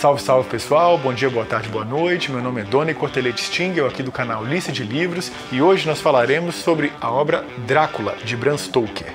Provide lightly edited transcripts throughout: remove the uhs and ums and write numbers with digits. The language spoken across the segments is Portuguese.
Salve, salve pessoal, bom dia, boa tarde, boa noite. Meu nome é Doni Cortelete Sting, eu aqui do canal Lista de Livros, e hoje nós falaremos sobre a obra Drácula, de Bram Stoker.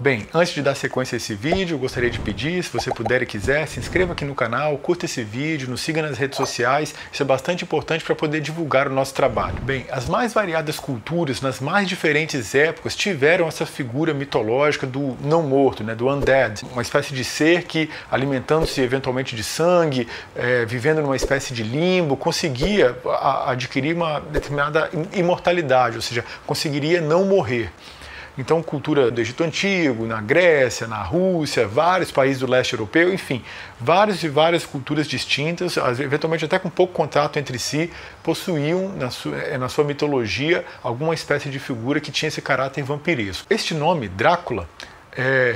Bem, antes de dar sequência a esse vídeo, eu gostaria de pedir, se você puder e quiser, se inscreva aqui no canal, curta esse vídeo, nos siga nas redes sociais, isso é bastante importante para poder divulgar o nosso trabalho. Bem, as mais variadas culturas, nas mais diferentes épocas, tiveram essa figura mitológica do não morto, do undead, uma espécie de ser que, alimentando-se eventualmente de sangue, vivendo numa espécie de limbo, conseguia adquirir uma determinada imortalidade, ou seja, conseguiria não morrer. Então, cultura do Egito Antigo, na Grécia, na Rússia, vários países do leste europeu, enfim, várias culturas distintas, eventualmente até com pouco contato entre si, possuíam na sua mitologia alguma espécie de figura que tinha esse caráter vampiresco. Este nome, Drácula,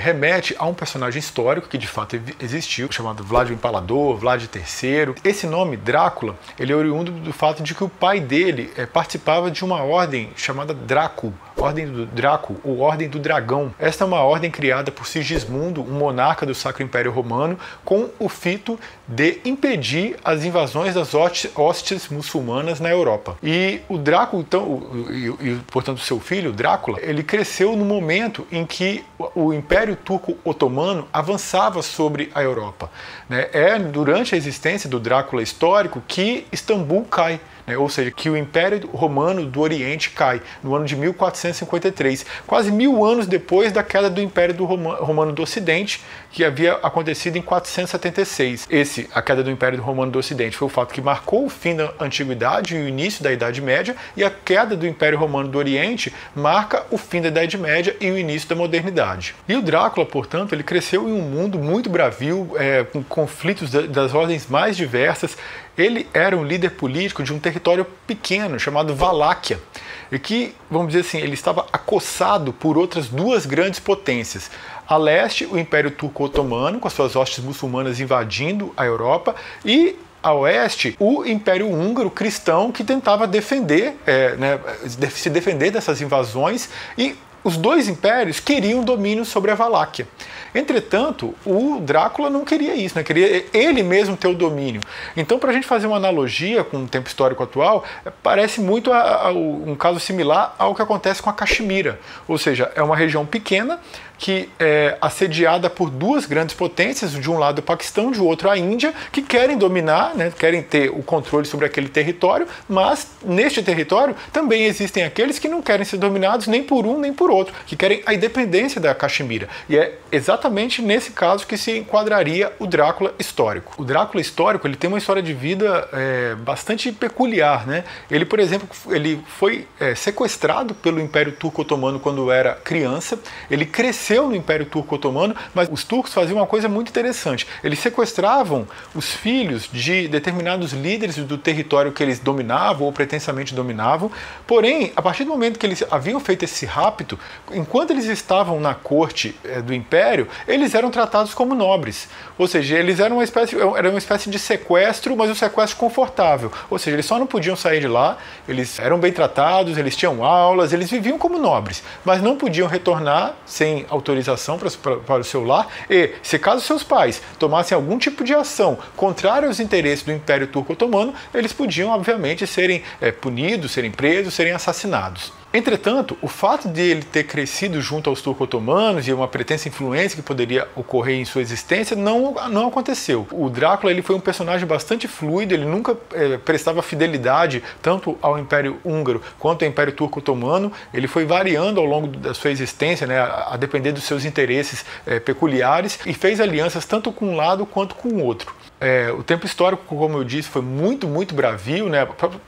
remete a um personagem histórico que de fato existiu, chamado Vlad o Impalador, Vlad III. Esse nome, Drácula, ele é oriundo do fato de que o pai dele participava de uma ordem chamada Drácula, Ordem do Drácula, ou Ordem do Dragão. Esta é uma ordem criada por Sigismundo, um monarca do Sacro Império Romano, com o fito de impedir as invasões das hostes muçulmanas na Europa. E o Drácula, então, portanto, seu filho, Drácula, ele cresceu no momento em que o Império Turco-Otomano avançava sobre a Europa. É durante a existência do Drácula histórico que Istambul cai. Ou seja, que o Império Romano do Oriente cai no ano de 1453, quase 1000 anos depois da queda do Império Romano do Ocidente, que havia acontecido em 476. A queda do Império Romano do Ocidente, foi o fato que marcou o fim da Antiguidade e o início da Idade Média, e a queda do Império Romano do Oriente marca o fim da Idade Média e o início da Modernidade. E o Drácula, portanto, ele cresceu em um mundo muito bravio, com conflitos das ordens mais diversas. Ele era um líder político de um território pequeno, chamado Valáquia, e que, vamos dizer assim, ele estava acossado por outras duas grandes potências. A leste, o Império Turco-Otomano, com as suas hostes muçulmanas invadindo a Europa, e a oeste, o Império Húngaro cristão, que tentava se defender dessas invasões, e os dois impérios queriam domínio sobre a Valáquia. Entretanto, o Drácula não queria isso, queria ele mesmo ter o domínio. Então, para a gente fazer uma analogia com o tempo histórico atual, parece muito um caso similar ao que acontece com a Caxemira. Ou seja, é uma região pequena que é assediada por duas grandes potências, de um lado o Paquistão, de outro a Índia, que querem dominar, querem ter o controle sobre aquele território, mas neste território também existem aqueles que não querem ser dominados nem por um nem por outro, que querem a independência da Caxemira. E é exatamente nesse caso que se enquadraria o Drácula histórico. O Drácula histórico, ele tem uma história de vida bastante peculiar. Ele, por exemplo, ele foi sequestrado pelo Império Turco-Otomano quando era criança. Ele cresceu no Império Turco-Otomano, mas os turcos faziam uma coisa muito interessante. Eles sequestravam os filhos de determinados líderes do território que eles dominavam ou pretensamente dominavam. Porém, a partir do momento que eles haviam feito esse rapto, enquanto eles estavam na corte do Império, eles eram tratados como nobres. Ou seja, eles eram uma espécie de sequestro, mas um sequestro confortável. Ou seja, eles só não podiam sair de lá, eles eram bem tratados, eles tinham aulas, eles viviam como nobres, mas não podiam retornar sem autorização para o seu lar, e se caso seus pais tomassem algum tipo de ação contrária aos interesses do Império Turco-Otomano, eles podiam, obviamente, serem punidos, serem presos, serem assassinados. Entretanto, o fato de ele ter crescido junto aos turco-otomanos e uma pretensa influência que poderia ocorrer em sua existência não aconteceu. O Drácula, ele foi um personagem bastante fluido, ele nunca prestava fidelidade tanto ao Império Húngaro quanto ao Império Turco-Otomano. Ele foi variando ao longo da sua existência, a depender dos seus interesses peculiares, e fez alianças tanto com um lado quanto com o outro. O tempo histórico, como eu disse, foi muito, muito bravio,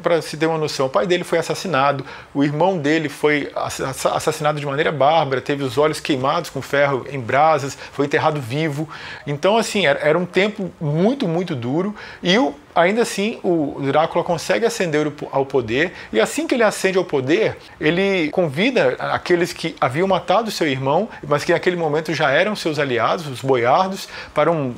Para se ter uma noção, o pai dele foi assassinado, o irmão dele foi assassinado de maneira bárbara, teve os olhos queimados com ferro em brasas, foi enterrado vivo. Então, assim, era um tempo muito, muito duro, e ainda assim o Drácula consegue ascender ao poder, e assim que ele ascende ao poder, ele convida aqueles que haviam matado seu irmão, mas que naquele momento já eram seus aliados, os boiardos, para um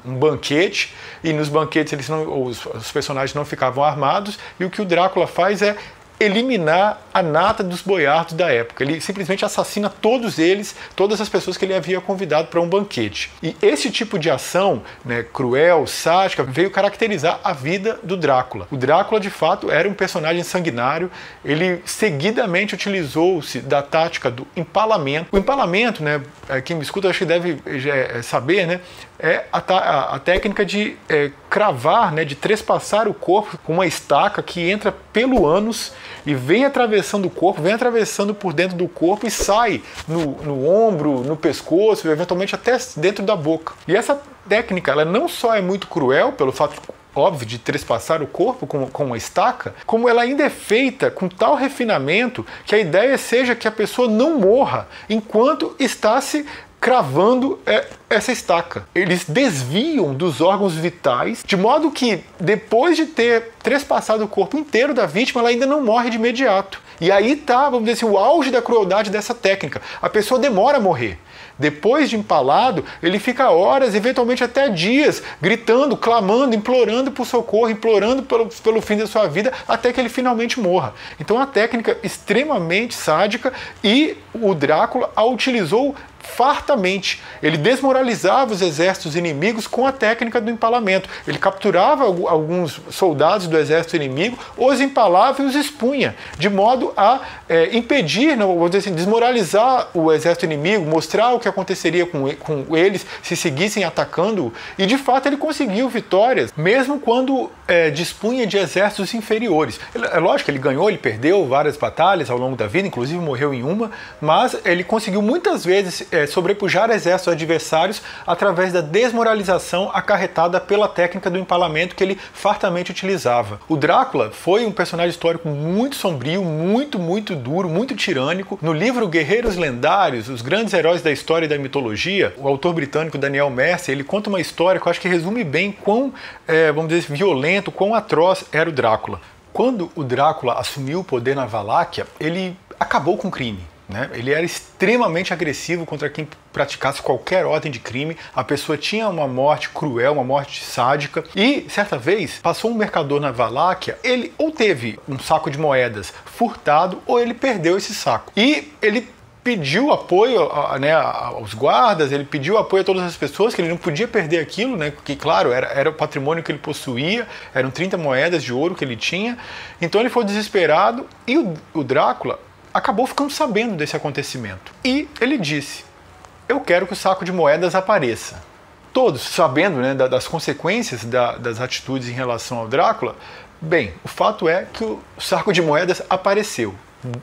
banquete, e nos banquetes os personagens não ficavam armados, e o que o Drácula faz é eliminar a nata dos boiardos da época. Ele simplesmente assassina todos eles, todas as pessoas que ele havia convidado para um banquete. E esse tipo de ação, né, cruel, sádica, veio caracterizar a vida do Drácula. O Drácula, de fato, era um personagem sanguinário. Ele seguidamente utilizou-se da tática do empalamento. O empalamento, né, quem me escuta acho que deve saber, né, é a técnica de cravar, né, de trespassar o corpo com uma estaca que entra pelo ânus e vem atravessando o corpo, vem atravessando por dentro do corpo e sai no ombro, no pescoço, eventualmente até dentro da boca. E essa técnica, ela não só é muito cruel pelo fato óbvio de trespassar o corpo com uma estaca, como ela ainda é feita com tal refinamento que a ideia seja que a pessoa não morra enquanto está se cravando essa estaca. Eles desviam dos órgãos vitais, de modo que depois de ter trespassado o corpo inteiro da vítima, ela ainda não morre de imediato. E aí tá, vamos dizer assim, o auge da crueldade dessa técnica. A pessoa demora a morrer. Depois de empalado, ele fica horas, eventualmente até dias, gritando, clamando, implorando por socorro, implorando pelo fim da sua vida, até que ele finalmente morra. Então, uma técnica extremamente sádica, e o Drácula a utilizou fartamente. Ele desmoralizava os exércitos inimigos com a técnica do empalamento. Ele capturava alguns soldados do exército inimigo, os empalava e os expunha, de modo a impedir, vamos dizer assim, desmoralizar o exército inimigo, mostrar o que aconteceria com eles se seguissem atacando-o. E de fato ele conseguiu vitórias, mesmo quando dispunha de exércitos inferiores. É lógico que ele ganhou, ele perdeu várias batalhas ao longo da vida, inclusive morreu em uma, mas ele conseguiu muitas vezes sobrepujar exércitos adversários através da desmoralização acarretada pela técnica do empalamento que ele fartamente utilizava. O Drácula foi um personagem histórico muito sombrio, muito duro, muito tirânico. No livro Guerreiros Lendários, os grandes heróis da história e da mitologia, o autor britânico Daniel Mercer, ele conta uma história que eu acho que resume bem quão, vamos dizer, violento, quão atroz era o Drácula. Quando o Drácula assumiu o poder na Valáquia, ele acabou com o crime. Ele era extremamente agressivo contra quem praticasse qualquer ordem de crime. A pessoa tinha uma morte cruel, uma morte sádica. E, certa vez, passou um mercador na Valáquia, ele ou teve um saco de moedas furtado, ou ele perdeu esse saco. E ele pediu apoio aos guardas, ele pediu apoio a todas as pessoas, que ele não podia perder aquilo, porque, claro, era o patrimônio que ele possuía, eram 30 moedas de ouro que ele tinha. Então ele foi desesperado, e o Drácula acabou ficando sabendo desse acontecimento. E ele disse: eu quero que o saco de moedas apareça. Todos sabendo das consequências das atitudes em relação ao Drácula, bem, o fato é que o saco de moedas apareceu.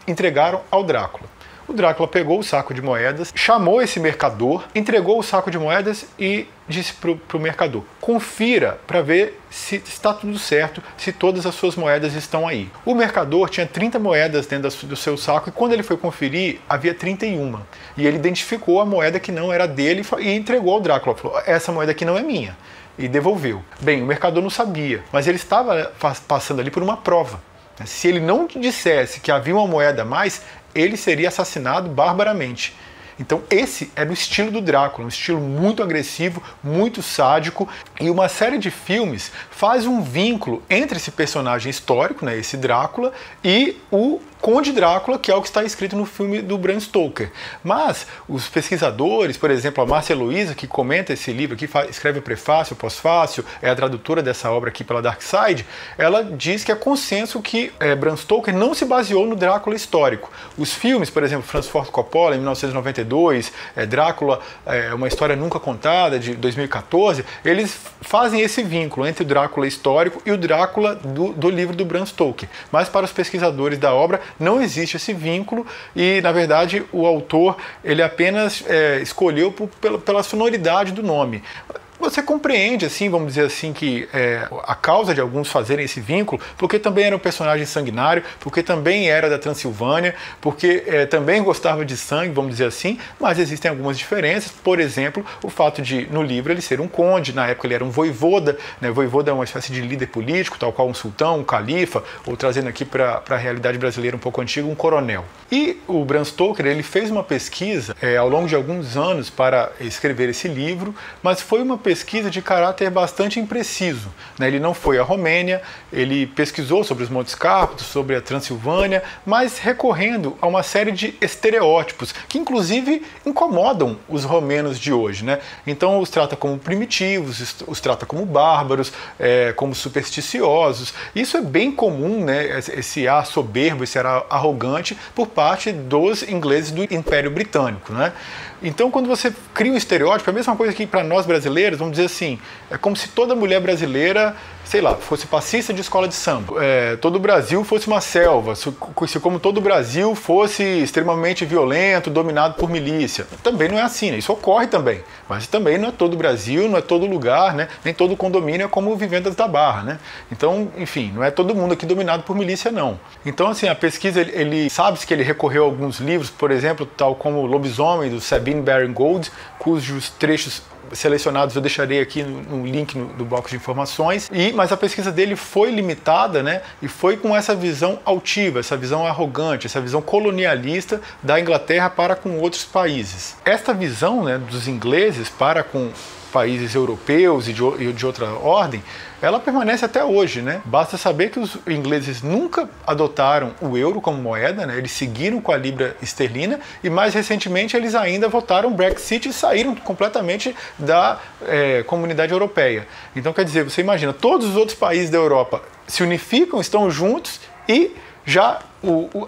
Entregaram ao Drácula. O Drácula pegou o saco de moedas, chamou esse mercador, entregou o saco de moedas e disse para o mercador: confira para ver se está tudo certo, se todas as suas moedas estão aí. O mercador tinha 30 moedas dentro do seu saco, e quando ele foi conferir, havia 31. E ele identificou a moeda que não era dele e entregou ao Drácula. Falou: essa moeda aqui não é minha. E devolveu. Bem, o mercador não sabia, mas ele estava passando ali por uma prova. Se ele não dissesse que havia uma moeda a mais, ele seria assassinado barbaramente. Então esse era o estilo do Drácula, um estilo muito agressivo, muito sádico, e uma série de filmes faz um vínculo entre esse personagem histórico, esse Drácula, e o Conde Drácula, que é o que está escrito no filme do Bram Stoker. Mas os pesquisadores, por exemplo, a Márcia Heloísa, que comenta esse livro aqui, escreve o prefácio, o pós-fácio, é a tradutora dessa obra aqui pela Dark Side, ela diz que é consenso que Bram Stoker não se baseou no Drácula histórico. Os filmes, por exemplo, Francis Ford Coppola, em 1992, Drácula, uma história nunca contada, de 2014, eles fazem esse vínculo entre o Drácula histórico e o Drácula do livro do Bram Stoker. Mas para os pesquisadores da obra, não existe esse vínculo, e na verdade o autor ele apenas escolheu pela sonoridade do nome. Você compreende, assim, vamos dizer assim, que a causa de alguns fazerem esse vínculo, porque também era um personagem sanguinário, porque também era da Transilvânia, porque também gostava de sangue, vamos dizer assim, mas existem algumas diferenças. Por exemplo, o fato de, no livro, ele ser um conde, na época ele era um voivoda, voivoda é uma espécie de líder político, tal qual um sultão, um califa, ou trazendo aqui para a realidade brasileira um pouco antiga, um coronel. E o Bram Stoker, ele fez uma pesquisa ao longo de alguns anos para escrever esse livro, mas foi uma pesquisa de caráter bastante impreciso, né? Ele não foi à Romênia, ele pesquisou sobre os Montes Cárpatos, sobre a Transilvânia, mas recorrendo a uma série de estereótipos que inclusive incomodam os romenos de hoje, né? Então os trata como primitivos, os trata como bárbaros, como supersticiosos. Isso é bem comum, né? Esse ar soberbo, esse ar arrogante por parte dos ingleses do Império Britânico, né? Então, quando você cria um estereótipo, é a mesma coisa que para nós brasileiros, vamos dizer assim, é como se toda mulher brasileira, sei lá, fosse passista de escola de samba, todo o Brasil fosse uma selva, se como todo o Brasil fosse extremamente violento, dominado por milícia. Também não é assim, né? Isso ocorre também, mas também não é todo o Brasil, não é todo lugar, né? Nem todo condomínio é como Vivendas da Barra, né? Então, enfim, não é todo mundo aqui dominado por milícia, não. Então, assim, a pesquisa, ele sabe-se que ele recorreu a alguns livros, por exemplo, tal como Lobisomem, do Sabine Baring Gould, cujos trechos selecionados eu deixarei aqui no link do bloco de informações, mas a pesquisa dele foi limitada, né, e foi com essa visão altiva, essa visão arrogante, essa visão colonialista da Inglaterra para com outros países. Esta visão, né, dos ingleses para com países europeus e de outra ordem, ela permanece até hoje, né? Basta saber que os ingleses nunca adotaram o euro como moeda, né? Eles seguiram com a libra esterlina e mais recentemente eles ainda votaram Brexit e saíram completamente da comunidade europeia. Então quer dizer, você imagina, todos os outros países da Europa se unificam, estão juntos e já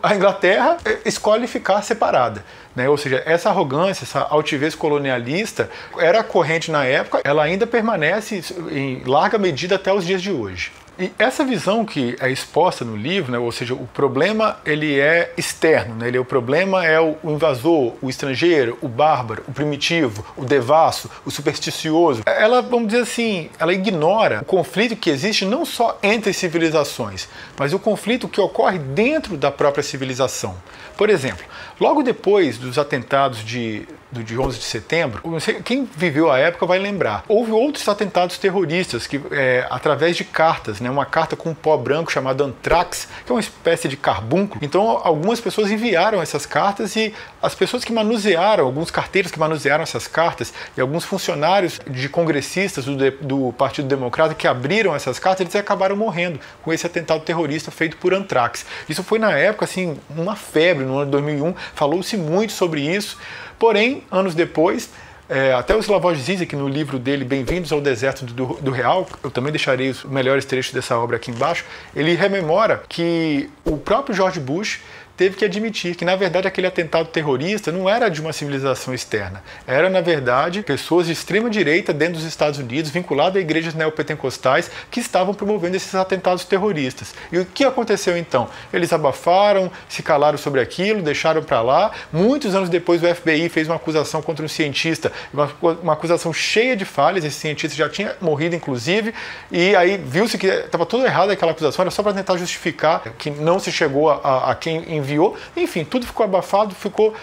a Inglaterra escolhe ficar separada, né? Ou seja, essa arrogância, essa altivez colonialista era corrente na época, ela ainda permanece em larga medida até os dias de hoje. E essa visão que é exposta no livro, né, ou seja, o problema ele é externo, né, o problema é o invasor, o estrangeiro, o bárbaro, o primitivo, o devasso, o supersticioso. Ela, vamos dizer assim, ela ignora o conflito que existe não só entre civilizações, mas o conflito que ocorre dentro da própria civilização. Por exemplo, logo depois dos atentados de 11 de setembro, quem viveu a época vai lembrar, houve outros atentados terroristas que, através de cartas, né, uma carta com um pó branco chamado antrax, que é uma espécie de carbúnculo. Então algumas pessoas enviaram essas cartas e as pessoas que manusearam, alguns carteiros que manusearam essas cartas e alguns funcionários de congressistas do Partido Democrata que abriram essas cartas, eles acabaram morrendo com esse atentado terrorista feito por antrax. Isso foi na época assim uma febre, no ano de 2001, falou-se muito sobre isso. Porém, anos depois, até o Slavoj Zizek, no livro dele Bem-vindos ao Deserto do Real, eu também deixarei os melhores trechos dessa obra aqui embaixo, ele rememora que o próprio George Bush teve que admitir que, na verdade, aquele atentado terrorista não era de uma civilização externa. Era, na verdade, pessoas de extrema direita dentro dos Estados Unidos, vinculadas a igrejas neopentecostais, que estavam promovendo esses atentados terroristas. E o que aconteceu, então? Eles abafaram, se calaram sobre aquilo, deixaram para lá. Muitos anos depois, o FBI fez uma acusação contra um cientista, uma acusação cheia de falhas. Esse cientista já tinha morrido, inclusive, e aí viu-se que estava tudo errado aquela acusação, era só para tentar justificar que não se chegou a quem enviou. Enfim, tudo ficou abafado, ficou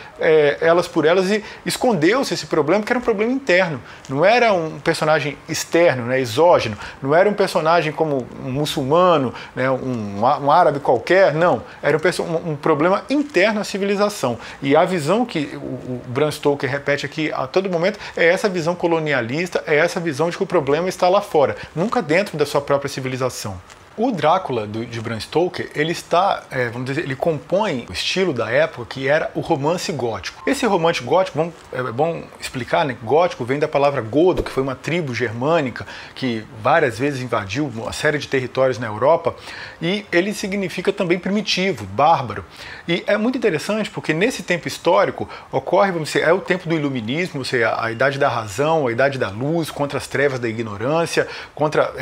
elas por elas e escondeu-se esse problema, que era um problema interno. Não era um personagem externo, né, exógeno, não era um personagem como um muçulmano, né, um árabe qualquer, não. Era um problema interno à civilização. E a visão que o Bram Stoker repete aqui a todo momento é essa visão colonialista, é essa visão de que o problema está lá fora, nunca dentro da sua própria civilização. O Drácula de Bram Stoker, ele está, vamos dizer, ele compõe o estilo da época que era o romance gótico. Esse romance gótico, é bom explicar, né? Gótico vem da palavra godo, que foi uma tribo germânica que várias vezes invadiu uma série de territórios na Europa, e ele significa também primitivo, bárbaro. E é muito interessante porque nesse tempo histórico ocorre, vamos dizer, é o tempo do iluminismo, ou seja, a idade da razão, a idade da luz, contra as trevas da ignorância, contra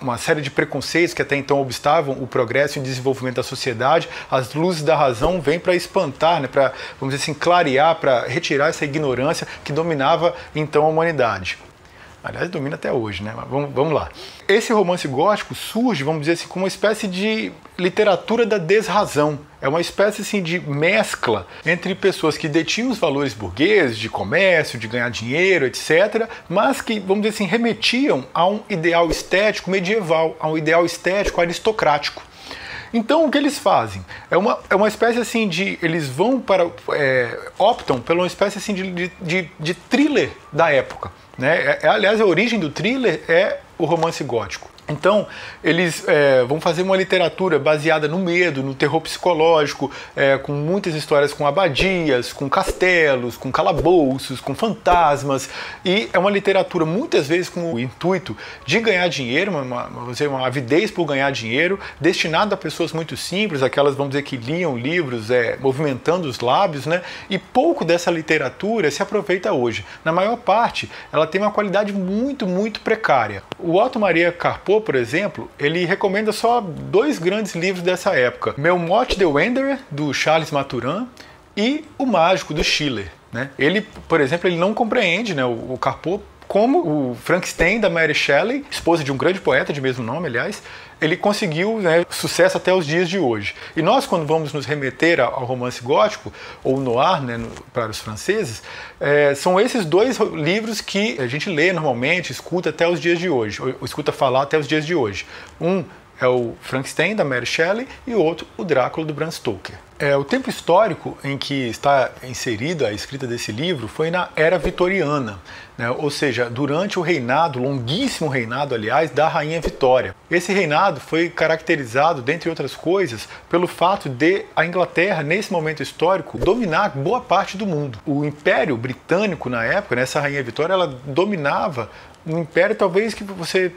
uma série de preconceitos que até então obstavam o progresso e o desenvolvimento da sociedade. As luzes da razão vêm para espantar, né, para, vamos dizer assim, clarear, para retirar essa ignorância que dominava então a humanidade. Aliás, domina até hoje, né? Mas vamos lá. Esse romance gótico surge, vamos dizer assim, como uma espécie de literatura da desrazão. É uma espécie assim, de mescla entre pessoas que detinham os valores burgueses, de comércio, de ganhar dinheiro, etc., mas que, vamos dizer assim, remetiam a um ideal estético medieval, a um ideal estético aristocrático. Então o que eles fazem? É uma espécie assim de... Eles vão para... optam por uma espécie assim de thriller da época. né? Aliás, a origem do thriller é o romance gótico. Então, eles vão fazer uma literatura baseada no medo, no terror psicológico, com muitas histórias com abadias, com castelos, com calabouços, com fantasmas. E é uma literatura muitas vezes com o intuito de ganhar dinheiro, uma avidez por ganhar dinheiro, destinada a pessoas muito simples, aquelas, vamos dizer, que liam livros movimentando os lábios, né? E pouco dessa literatura se aproveita hoje. Na maior parte, ela tem uma qualidade muito, muito precária. O Otto Maria Carpo, por exemplo, ele recomenda só 2 grandes livros dessa época: Melmoth the Wanderer, do Charles Maturin, e O Mágico, do Schiller, né? Ele, por exemplo, ele não compreende, né, o Carpo, como o Frankenstein, da Mary Shelley, esposa de um grande poeta de mesmo nome, aliás, ele conseguiu, né, sucesso até os dias de hoje. E nós, quando vamos nos remeter ao romance gótico, ou noir, né, para os franceses, são esses 2 livros que a gente lê normalmente, escuta até os dias de hoje, ou escuta falar até os dias de hoje. Um é o Frankenstein, da Mary Shelley, e o outro, o Drácula, do Bram Stoker. O tempo histórico em que está inserida a escrita desse livro foi na Era Vitoriana, né? Ou seja, durante o reinado, longuíssimo reinado, aliás, da Rainha Vitória. Esse reinado foi caracterizado, dentre outras coisas, pelo fato de a Inglaterra, nesse momento histórico, dominar boa parte do mundo. O Império Britânico, na época, né, essa Rainha Vitória, ela dominava um império, talvez, que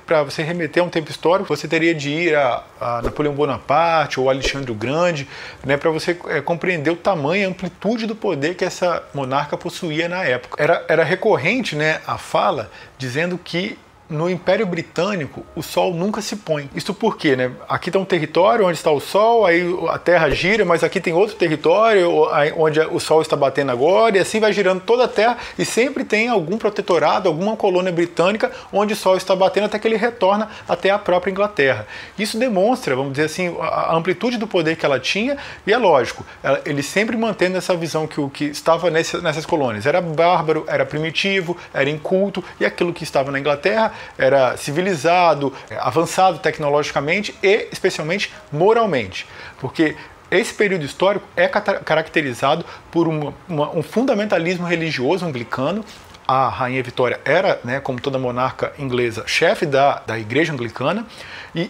para você remeter a um tempo histórico, você teria de ir a Napoleão Bonaparte ou Alexandre o Grande, né, para você compreender o tamanho e a amplitude do poder que essa monarca possuía na época. Era recorrente, né, a fala dizendo que no Império Britânico o Sol nunca se põe. Isso por quê, né? Aqui está um território onde está o Sol, aí a Terra gira, mas aqui tem outro território onde o Sol está batendo agora, e assim vai girando toda a Terra, e sempre tem algum protetorado, alguma colônia britânica onde o Sol está batendo até que ele retorna até a própria Inglaterra. Isso demonstra, vamos dizer assim, a amplitude do poder que ela tinha, e é lógico, ele sempre mantendo essa visão que o que estava nessas colônias era bárbaro, era primitivo, era inculto, e aquilo que estava na Inglaterra era civilizado, avançado tecnologicamente e especialmente moralmente, porque esse período histórico é caracterizado por um fundamentalismo religioso anglicano. A Rainha Vitória era, né, como toda monarca inglesa, chefe da Igreja Anglicana, e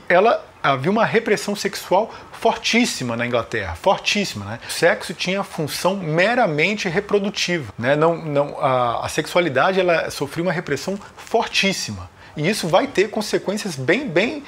havia uma repressão sexual fortíssima na Inglaterra, fortíssima, né? O sexo tinha função meramente reprodutiva, né? A sexualidade ela sofria uma repressão fortíssima. E isso vai ter consequências bem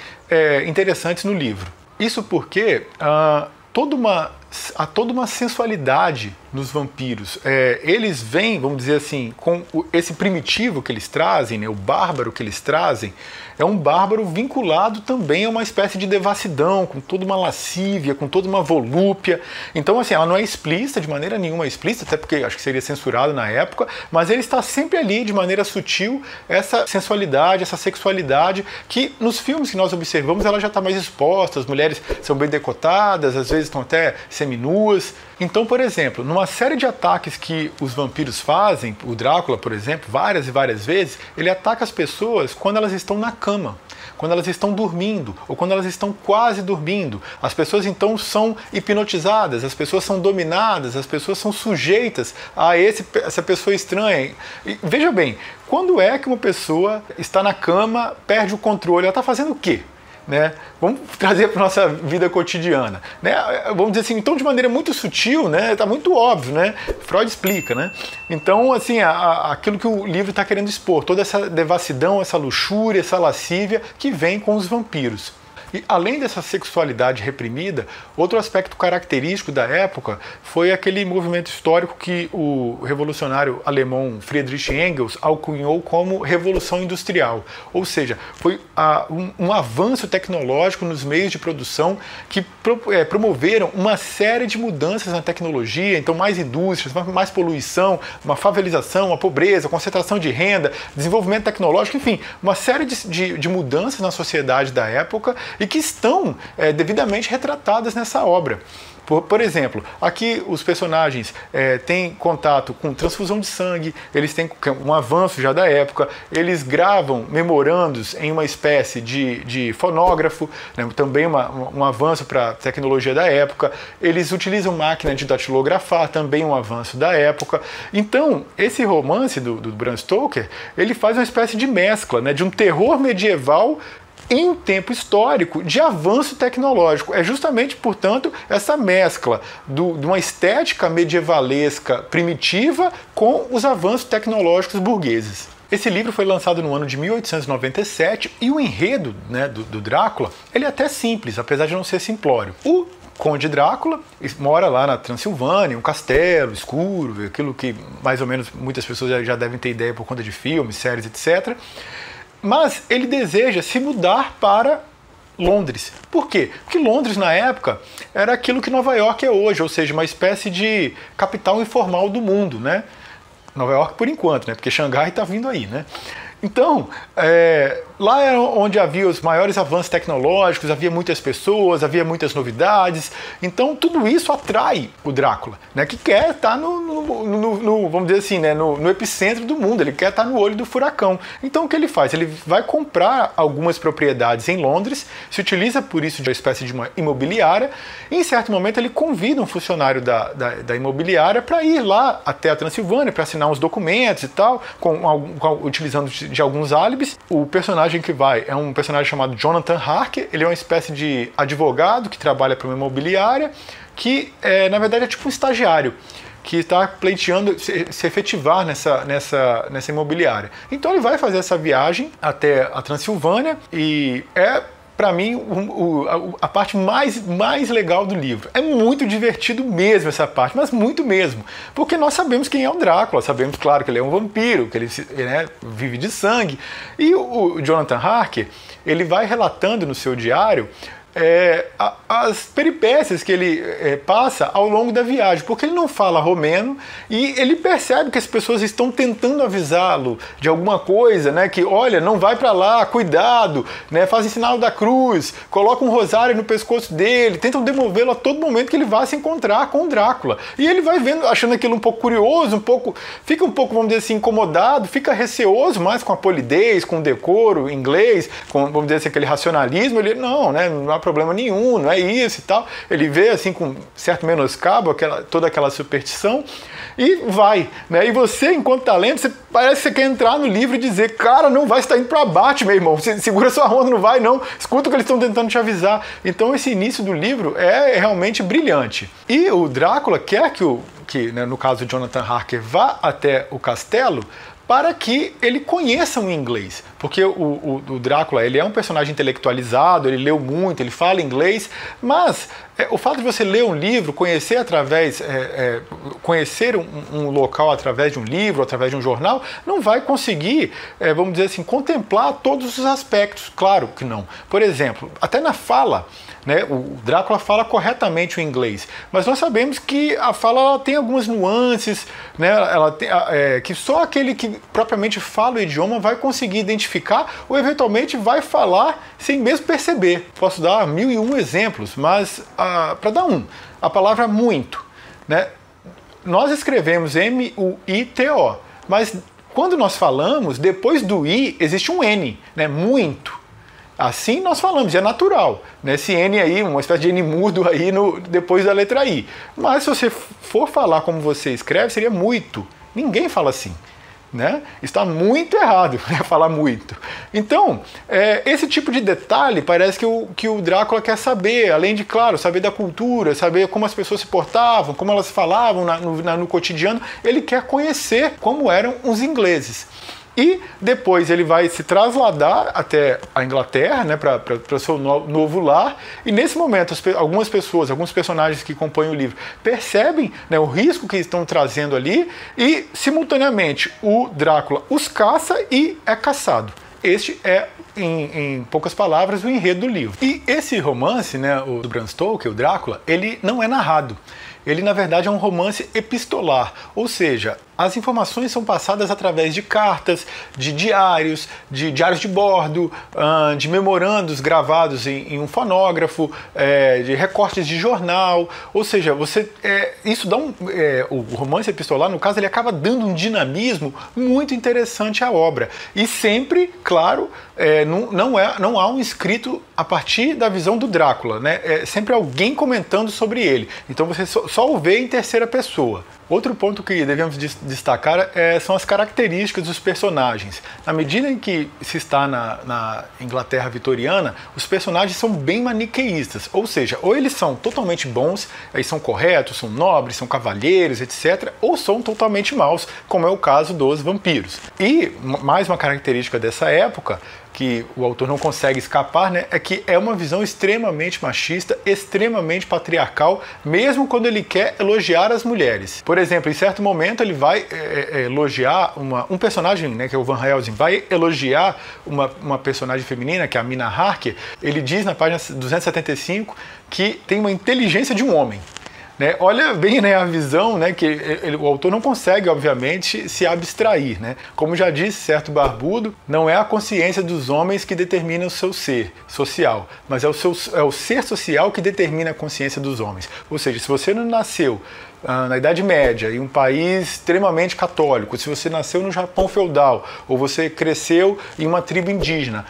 interessantes no livro. Isso porque há toda uma sensualidade nos vampiros. Eles vêm, vamos dizer assim, com esse primitivo que eles trazem, né, o bárbaro que eles trazem, é um bárbaro vinculado também a uma espécie de devassidão, com toda uma lascívia, com toda uma volúpia. Então, assim, ela não é explícita, de maneira nenhuma explícita, até porque acho que seria censurado na época, mas ele está sempre ali, de maneira sutil, essa sensualidade, essa sexualidade, que nos filmes que nós observamos, ela já está mais exposta, as mulheres são bem decotadas, às vezes estão até seminuas. Então, por exemplo, numa série de ataques que os vampiros fazem, o Drácula, por exemplo, várias e várias vezes, ele ataca as pessoas quando elas estão na cama, quando elas estão dormindo, ou quando elas estão quase dormindo. As pessoas então são hipnotizadas, as pessoas são dominadas, as pessoas são sujeitas a essa pessoa estranha. E, veja bem, quando é que uma pessoa está na cama, perde o controle, ela está fazendo o quê? Né? Vamos trazer para a nossa vida cotidiana, né? Vamos dizer assim, então de maneira muito sutil, né? Está muito óbvio, né? Freud explica, né? Então, assim, aquilo que o livro está querendo expor, toda essa devassidão, essa luxúria, essa lascívia que vem com os vampiros. E além dessa sexualidade reprimida, outro aspecto característico da época foi aquele movimento histórico que o revolucionário alemão Friedrich Engels alcunhou como Revolução Industrial. Ou seja, foi um avanço tecnológico nos meios de produção que promoveram uma série de mudanças na tecnologia, então mais indústrias, mais poluição, uma favelização, uma pobreza, concentração de renda, desenvolvimento tecnológico, enfim, uma série de mudanças na sociedade da época e que estão devidamente retratadas nessa obra. Por exemplo, aqui os personagens têm contato com transfusão de sangue, eles têm um avanço já da época, eles gravam memorandos em uma espécie de fonógrafo, né, também um avanço para a tecnologia da época, eles utilizam máquina de datilografar, também um avanço da época. Então, esse romance do Bram Stoker, ele faz uma espécie de mescla, né, de um terror medieval em um tempo histórico de avanço tecnológico. É justamente, portanto, essa mescla de uma estética medievalesca primitiva com os avanços tecnológicos burgueses. Esse livro foi lançado no ano de 1897 e o enredo, né, do Drácula, ele é até simples, apesar de não ser simplório. O Conde Drácula mora lá na Transilvânia, um castelo escuro, aquilo que mais ou menos muitas pessoas já devem ter ideia por conta de filmes, séries, etc. Mas ele deseja se mudar para Londres. Por quê? Porque Londres, na época, era aquilo que Nova York é hoje, ou seja, uma espécie de capital informal do mundo, né? Nova York por enquanto, né? Porque Xangai está vindo aí, né? Então, lá era onde havia os maiores avanços tecnológicos, havia muitas pessoas, havia muitas novidades. Então, tudo isso atrai o Drácula, né, que quer estar vamos dizer assim, né, no epicentro do mundo, ele quer estar no olho do furacão. Então, o que ele faz? Ele vai comprar algumas propriedades em Londres, se utiliza por isso de uma espécie de uma imobiliária, e em certo momento ele convida um funcionário da imobiliária para ir lá até a Transilvânia, para assinar uns documentos e tal, utilizando de alguns álibis. O personagem que vai é um personagem chamado Jonathan Harker, ele é uma espécie de advogado que trabalha para uma imobiliária, que na verdade é tipo um estagiário, que está pleiteando se efetivar nessa imobiliária. Então ele vai fazer essa viagem até a Transilvânia e para mim, a parte mais legal do livro. É muito divertido mesmo essa parte, mas muito mesmo. Porque nós sabemos quem é o Drácula, sabemos, claro, que ele é um vampiro, que ele vive de sangue. E o Jonathan Harker, ele vai relatando no seu diário as peripécias que ele passa ao longo da viagem, porque ele não fala romeno e ele percebe que as pessoas estão tentando avisá-lo de alguma coisa, né, que olha, não vai para lá, cuidado, né, fazem sinal da cruz, colocam um rosário no pescoço dele, tentam demovê-lo a todo momento que ele vá se encontrar com o Drácula. E ele vai vendo, achando aquilo um pouco curioso, fica um pouco, vamos dizer assim, incomodado, fica receoso mais com a polidez, com o decoro inglês, com, vamos dizer assim, aquele racionalismo. Ele, não há problema nenhum, não é isso e tal. Ele vê assim com certo menoscabo toda aquela superstição e vai, né? E você, enquanto tá lendo, parece que você quer entrar no livro e dizer, cara, não vai, você tá indo para baixo, meu irmão, você segura sua onda, não vai não, escuta o que eles estão tentando te avisar. Então esse início do livro é realmente brilhante. E o Drácula quer que né, no caso de Jonathan Harker, vá até o castelo para que ele conheça o inglês. Porque o Drácula, ele é um personagem intelectualizado, ele leu muito, ele fala inglês, mas o fato de você ler um livro, conhecer um local através de um livro, através de um jornal, não vai conseguir, vamos dizer assim, contemplar todos os aspectos. Claro que não. Por exemplo, até na fala, né, o Drácula fala corretamente o inglês, mas nós sabemos que a fala ela tem algumas nuances, né, que só aquele que propriamente fala o idioma vai conseguir identificar ou eventualmente vai falar sem mesmo perceber. Posso dar 1001 exemplos, mas para dar a palavra muito, né, nós escrevemos M-U-I-T-O, mas quando nós falamos, depois do I existe um N, né, muito. Assim nós falamos, é natural, né? Esse N aí, uma espécie de N mudo aí depois da letra I. Mas se você for falar como você escreve, seria muito. Ninguém fala assim, né? Está muito errado, né? Falar muito. Então, esse tipo de detalhe parece que o Drácula quer saber, além de, claro, saber da cultura, saber como as pessoas se portavam, como elas falavam no cotidiano, ele quer conhecer como eram os ingleses. E depois ele vai se trasladar até a Inglaterra, né, para o seu novo lar. E nesse momento, algumas pessoas, alguns personagens que compõem o livro percebem, né, o risco que estão trazendo ali e, simultaneamente, o Drácula os caça e é caçado. Este é, em poucas palavras, o enredo do livro. E esse romance, né, o do Bram Stoker, o Drácula, ele não é narrado. Ele, na verdade, é um romance epistolar, ou seja, as informações são passadas através de cartas, de diários de bordo, de memorandos gravados em um fonógrafo, de recortes de jornal, ou seja, isso dá o romance epistolar, no caso, ele acaba dando um dinamismo muito interessante à obra. E sempre, claro, não há um escrito a partir da visão do Drácula, né? É sempre alguém comentando sobre ele. Então você só o vê em terceira pessoa. Outro ponto que devemos destacar são as características dos personagens. Na medida em que se está na Inglaterra vitoriana, os personagens são bem maniqueístas, ou seja, ou eles são totalmente bons, aí são corretos, são nobres, são cavalheiros, etc., ou são totalmente maus, como é o caso dos vampiros. E mais uma característica dessa época, que o autor não consegue escapar, né, é que é uma visão extremamente machista, extremamente patriarcal, mesmo quando ele quer elogiar as mulheres. Por exemplo, em certo momento ele vai elogiar um personagem, né, que é o Van Helsing, vai elogiar uma personagem feminina, que é a Mina Harker. Ele diz na página 275 que tem uma inteligência de um homem. Olha bem, né, a visão, né, que o autor não consegue, obviamente, se abstrair. Né? Como já disse certo barbudo, não é a consciência dos homens que determina o seu ser social, mas é o ser social que determina a consciência dos homens. Ou seja, se você não nasceu na Idade Média, em um país extremamente católico, se você nasceu no Japão feudal, ou você cresceu em uma tribo indígena,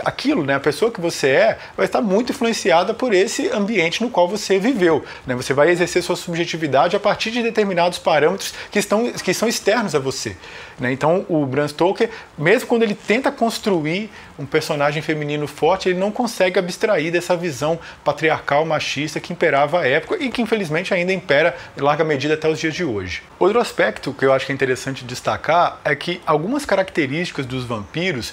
aquilo, né, a pessoa que você vai estar muito influenciada por esse ambiente no qual você viveu. Né? Você vai exercer sua subjetividade a partir de determinados parâmetros que são externos a você. Né? Então, o Bram Stoker, mesmo quando ele tenta construir um personagem feminino forte, ele não consegue abstrair dessa visão patriarcal, machista que imperava à época e que, infelizmente, ainda impera em larga medida até os dias de hoje. Outro aspecto que eu acho que é interessante destacar é que algumas características dos vampiros,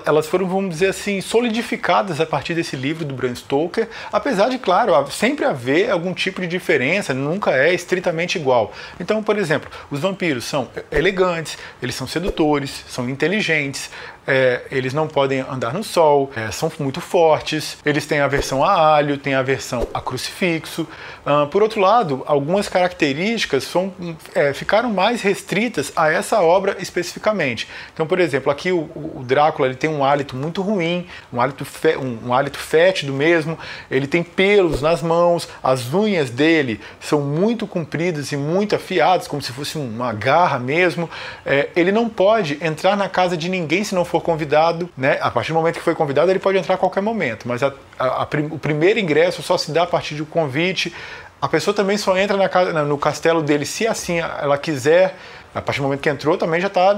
elas foram, vamos dizer assim, solidificadas a partir desse livro do Bram Stoker, apesar de, claro, sempre haver algum tipo de diferença, nunca é estritamente igual. Então, por exemplo, os vampiros são elegantes, eles são sedutores, são inteligentes, eles não podem andar no sol, são muito fortes, eles têm aversão a alho, têm aversão a crucifixo. Por outro lado, algumas características ficaram mais restritas a essa obra especificamente. Então, por exemplo, aqui o Drácula ele tem um hálito muito ruim, um hálito fétido mesmo, ele tem pelos nas mãos, as unhas dele são muito compridas e muito afiadas, como se fosse uma garra mesmo. Ele não pode entrar na casa de ninguém se não for convidado, né? A partir do momento que foi convidado, ele pode entrar a qualquer momento, mas o primeiro ingresso só se dá a partir do convite. A pessoa também só entra no castelo dele se assim ela quiser. A partir do momento que entrou também já está,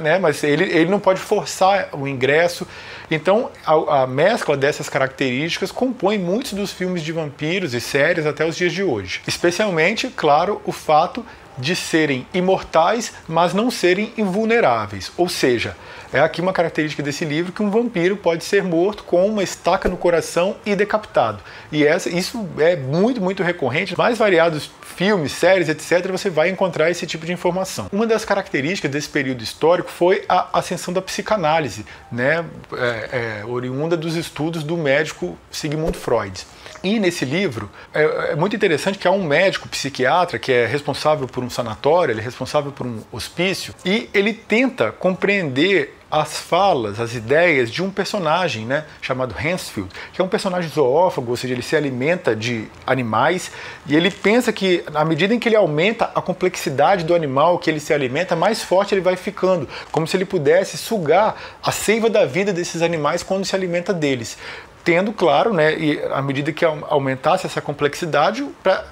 né? Mas ele não pode forçar o ingresso. Então a mescla dessas características compõe muitos dos filmes de vampiros e séries até os dias de hoje. Especialmente, claro, o fato de serem imortais, mas não serem invulneráveis. Ou seja, é aqui uma característica desse livro que um vampiro pode ser morto com uma estaca no coração e decapitado. E isso é muito, muito recorrente. Mais variados filmes, séries, etc., você vai encontrar esse tipo de informação. Uma das características desse período histórico foi a ascensão da psicanálise, né? Oriunda dos estudos do médico Sigmund Freud. E nesse livro, é muito interessante que há um médico psiquiatra que é responsável por um sanatório, ele é responsável por um hospício, e ele tenta compreender as falas, as ideias de um personagem, né, chamado Hansfield, que é um personagem zoófago, ou seja, ele se alimenta de animais, e ele pensa que, à medida em que ele aumenta a complexidade do animal que ele se alimenta, mais forte ele vai ficando, como se ele pudesse sugar a seiva da vida desses animais quando se alimenta deles. Tendo, claro, né, e à medida que aumentasse essa complexidade,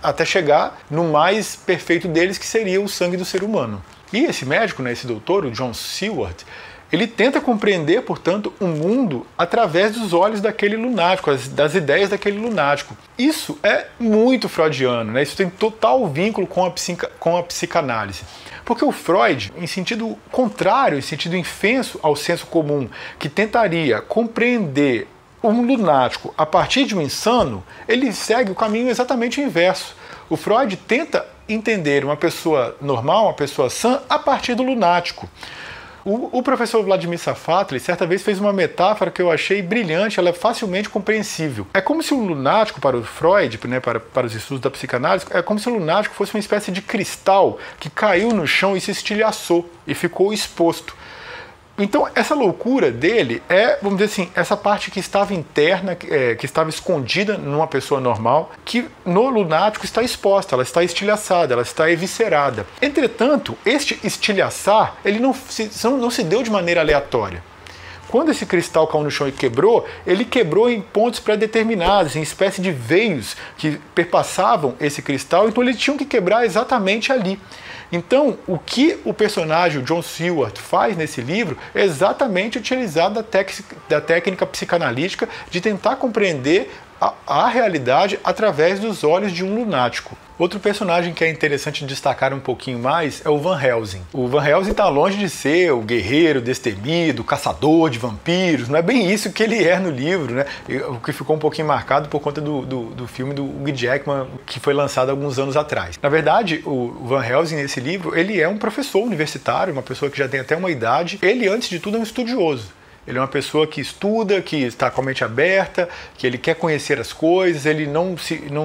até chegar no mais perfeito deles, que seria o sangue do ser humano. E esse médico, né, esse doutor, o John Seward, ele tenta compreender, portanto, o mundo através dos olhos daquele lunático, das ideias daquele lunático. Isso é muito freudiano, né? Isso tem total vínculo com a psicanálise. Porque o Freud, em sentido contrário, em sentido infenso ao senso comum, que tentaria compreender um lunático a partir de um insano, ele segue o caminho exatamente inverso. O Freud tenta entender uma pessoa normal, uma pessoa sã, a partir do lunático. O professor Vladimir Safatli certa vez fez uma metáfora que eu achei brilhante, ela é facilmente compreensível. É como se um lunático, para o Freud, né, para os estudos da psicanálise, é como se o lunático fosse uma espécie de cristal que caiu no chão e se estilhaçou e ficou exposto. Então, essa loucura dele é, vamos dizer assim, essa parte que estava interna, que estava escondida numa pessoa normal, que no lunático está exposta, ela está estilhaçada, ela está eviscerada. Entretanto, este estilhaçar, ele não se deu de maneira aleatória. Quando esse cristal caiu no chão e quebrou, ele quebrou em pontos pré-determinados, em espécie de veios que perpassavam esse cristal, então eles tinham que quebrar exatamente ali. Então, o que o personagem, o John Stewart, faz nesse livro é exatamente utilizar da técnica psicanalítica de tentar compreender a realidade através dos olhos de um lunático. Outro personagem que é interessante destacar um pouquinho mais é o Van Helsing. O Van Helsing está longe de ser o guerreiro destemido, o caçador de vampiros, não é bem isso que ele é no livro, né? O que ficou um pouquinho marcado por conta do filme do Hugh Jackman, que foi lançado alguns anos atrás. Na verdade, o Van Helsing, nesse livro, ele é um professor universitário, uma pessoa que já tem até uma idade. Ele, antes de tudo, é um estudioso. Ele é uma pessoa que estuda, que está com a mente aberta, que ele quer conhecer as coisas, ele não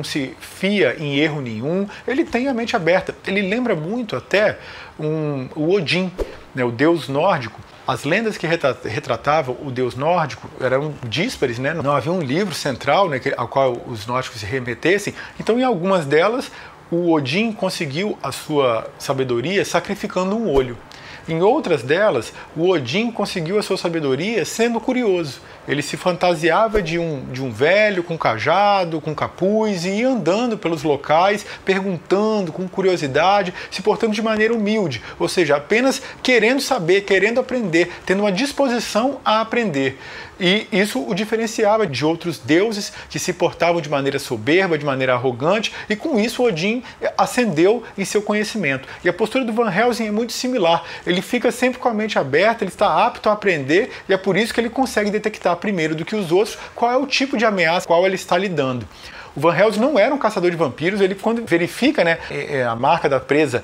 se fia em erro nenhum, ele tem a mente aberta. Ele lembra muito até o Odin, né, o deus nórdico. As lendas que retratavam o deus nórdico eram díspares, né? Não havia um livro central, né, ao qual os nórdicos se remetessem. Então, em algumas delas, o Odin conseguiu a sua sabedoria sacrificando um olho. Em outras delas, o Odin conseguiu a sua sabedoria sendo curioso. Ele se fantasiava de um velho com cajado, com capuz, e ia andando pelos locais, perguntando com curiosidade, se portando de maneira humilde, ou seja, apenas querendo saber, querendo aprender, tendo uma disposição a aprender. E isso o diferenciava de outros deuses que se portavam de maneira soberba, de maneira arrogante, e com isso Odin ascendeu em seu conhecimento. E a postura do Van Helsing é muito similar. Ele fica sempre com a mente aberta, ele está apto a aprender, e é por isso que ele consegue detectar primeiro do que os outros qual é o tipo de ameaça qual ele está lidando. O Van Helsing não era um caçador de vampiros, ele quando verifica, né, a marca da presa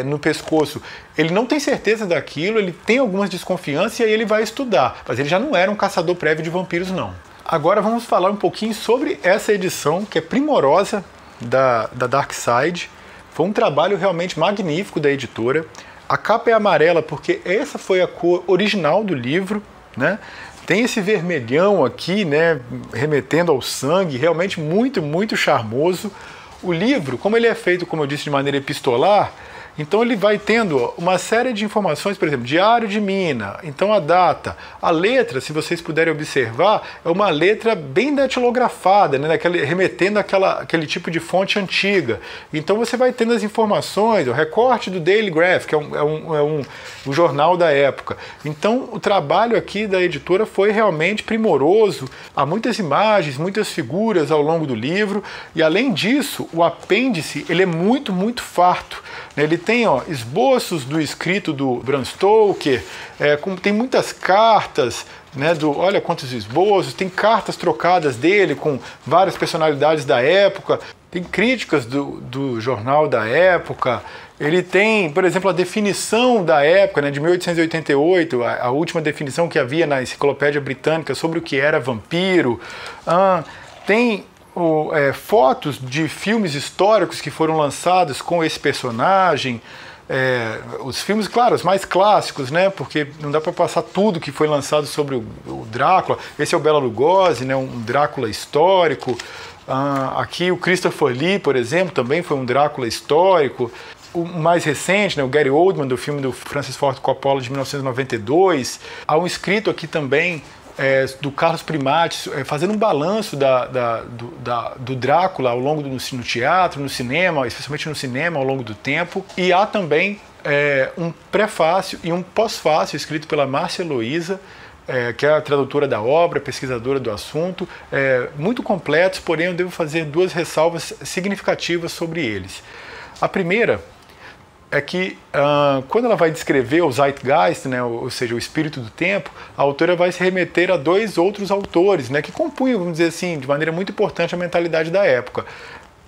no pescoço, ele não tem certeza daquilo, ele tem algumas desconfianças e aí ele vai estudar, mas ele já não era um caçador prévio de vampiros, não. Agora vamos falar um pouquinho sobre essa edição, que é primorosa da Dark Side. Foi um trabalho realmente magnífico da editora. A capa é amarela porque essa foi a cor original do livro, né? Tem esse vermelhão aqui, né, remetendo ao sangue, realmente muito, muito charmoso. O livro, como ele é feito, como eu disse, de maneira epistolar, então ele vai tendo uma série de informações, por exemplo, diário de mina, então a data. A letra, se vocês puderem observar, é uma letra bem datilografada, né, remetendo àquele tipo de fonte antiga. Então você vai tendo as informações, o recorte do Daily Graph, que é um jornal da época. Então o trabalho aqui da editora foi realmente primoroso. Há muitas imagens, muitas figuras ao longo do livro, e além disso, o apêndice ele é muito, muito farto. Ele tem esboços do escrito do Bram Stoker, tem muitas cartas, né, olha quantos esboços, tem cartas trocadas dele com várias personalidades da época, tem críticas do jornal da época, ele tem, por exemplo, a definição da época, né, de 1888, a última definição que havia na Enciclopédia Britânica sobre o que era vampiro, tem fotos de filmes históricos que foram lançados com esse personagem, os filmes, claro, os mais clássicos, né, porque não dá para passar tudo que foi lançado sobre o Drácula. Esse é o Bela Lugosi, né, um Drácula histórico. Aqui o Christopher Lee, por exemplo, também foi um Drácula histórico. O mais recente, né, o Gary Oldman, do filme do Francis Ford Coppola de 1992. Há um escrito aqui também do Carlos Primates, fazendo um balanço do Drácula ao longo no teatro, no cinema, especialmente no cinema ao longo do tempo. E há também um prefácio e um pós-fácio escrito pela Márcia Heloísa, que é a tradutora da obra, pesquisadora do assunto, muito completos, porém eu devo fazer duas ressalvas significativas sobre eles. A primeira é que quando ela vai descrever o Zeitgeist, né, ou seja, o espírito do tempo, a autora vai se remeter a dois outros autores, né, que compunham, vamos dizer assim, de maneira muito importante a mentalidade da época.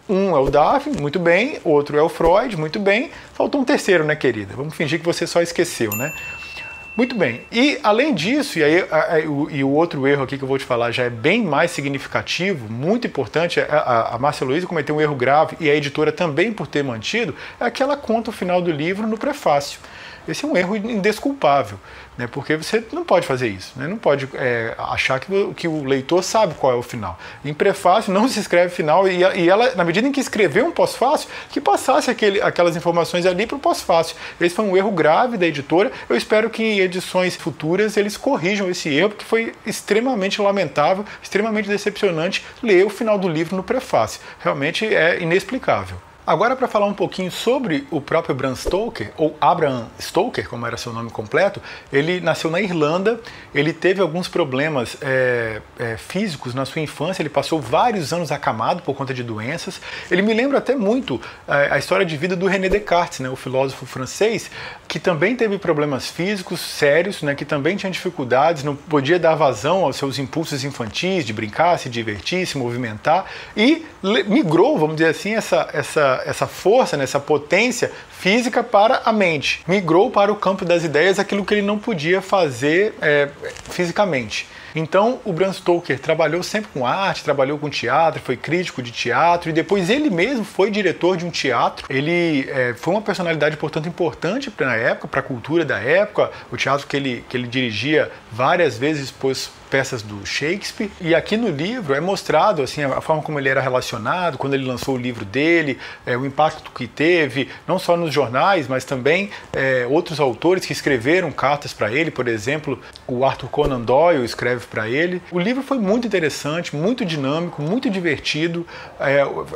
Um é o Daphne, muito bem, outro é o Freud, muito bem, faltou um terceiro, né, querida? Vamos fingir que você só esqueceu, né? Muito bem, e além disso, e o outro erro aqui que eu vou te falar já é bem mais significativo, muito importante, a Márcia Luiza cometeu um erro grave e a editora também por ter mantido, é que ela conta o final do livro no prefácio. Esse é um erro indesculpável, né? Porque você não pode fazer isso, né? Não pode achar que o leitor sabe qual é o final. Em prefácio não se escreve final e ela, na medida em que escreveu um pós-fácio, que passasse aquelas informações ali para o pós-fácio. Esse foi um erro grave da editora. Eu espero que em edições futuras eles corrijam esse erro, porque foi extremamente lamentável, extremamente decepcionante ler o final do livro no prefácio. Realmente é inexplicável. Agora, para falar um pouquinho sobre o próprio Bram Stoker, ou Abraham Stoker, como era seu nome completo, ele nasceu na Irlanda, ele teve alguns problemas físicos na sua infância, ele passou vários anos acamado por conta de doenças. Ele me lembra até muito a história de vida do René Descartes, né, o filósofo francês, que também teve problemas físicos sérios, né, que também tinha dificuldades, não podia dar vazão aos seus impulsos infantis de brincar, se divertir, se movimentar, e migrou, vamos dizer assim, essa força, né, essa potência física para a mente. Migrou para o campo das ideias aquilo que ele não podia fazer fisicamente. Então, o Bram Stoker trabalhou sempre com arte, trabalhou com teatro, foi crítico de teatro e depois ele mesmo foi diretor de um teatro. Ele foi uma personalidade, portanto, importante na época, para a cultura da época. O teatro que ele dirigia várias vezes expôs peças do Shakespeare, e aqui no livro é mostrado assim, a forma como ele era relacionado, quando ele lançou o livro dele, o impacto que teve, não só nos jornais, mas também outros autores que escreveram cartas para ele, por exemplo, o Arthur Conan Doyle escreve para ele. O livro foi muito interessante, muito dinâmico, muito divertido,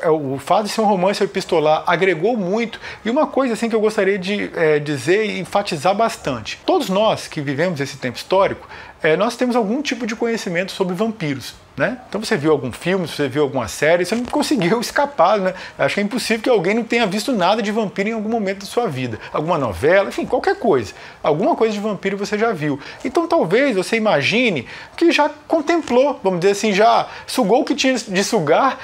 o fato de ser um romance epistolar agregou muito, e uma coisa assim que eu gostaria de dizer e enfatizar bastante. Todos nós que vivemos esse tempo histórico, nós temos algum tipo de conhecimento sobre vampiros, né? Então você viu algum filme, você viu alguma série, você não conseguiu escapar, né? Acho que é impossível que alguém não tenha visto nada de vampiro em algum momento da sua vida. Alguma novela, enfim, qualquer coisa. Alguma coisa de vampiro você já viu. Então talvez você imagine que já contemplou, vamos dizer assim, já sugou o que tinha de sugar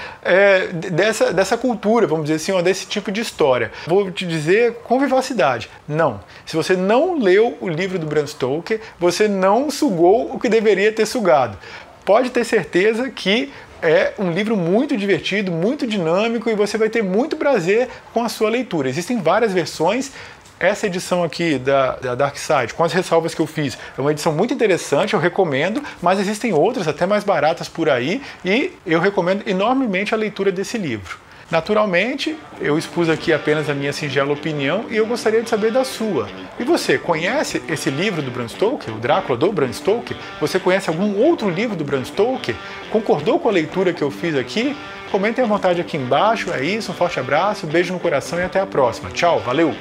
dessa cultura, vamos dizer assim, ou desse tipo de história. Vou te dizer com vivacidade, não. Se você não leu o livro do Bram Stoker, você não sugou o que deveria ter sugado. Pode ter certeza que é um livro muito divertido, muito dinâmico e você vai ter muito prazer com a sua leitura. Existem várias versões. Essa edição aqui da Dark Side, com as ressalvas que eu fiz, é uma edição muito interessante, eu recomendo, mas existem outras até mais baratas por aí e eu recomendo enormemente a leitura desse livro. Naturalmente, eu expus aqui apenas a minha singela opinião e eu gostaria de saber da sua. E você, conhece esse livro do Bram Stoker, o Drácula do Bram Stoker? Você conhece algum outro livro do Bram Stoker? Concordou com a leitura que eu fiz aqui? Comentem à vontade aqui embaixo. É isso, um forte abraço, beijo no coração e até a próxima. Tchau, valeu!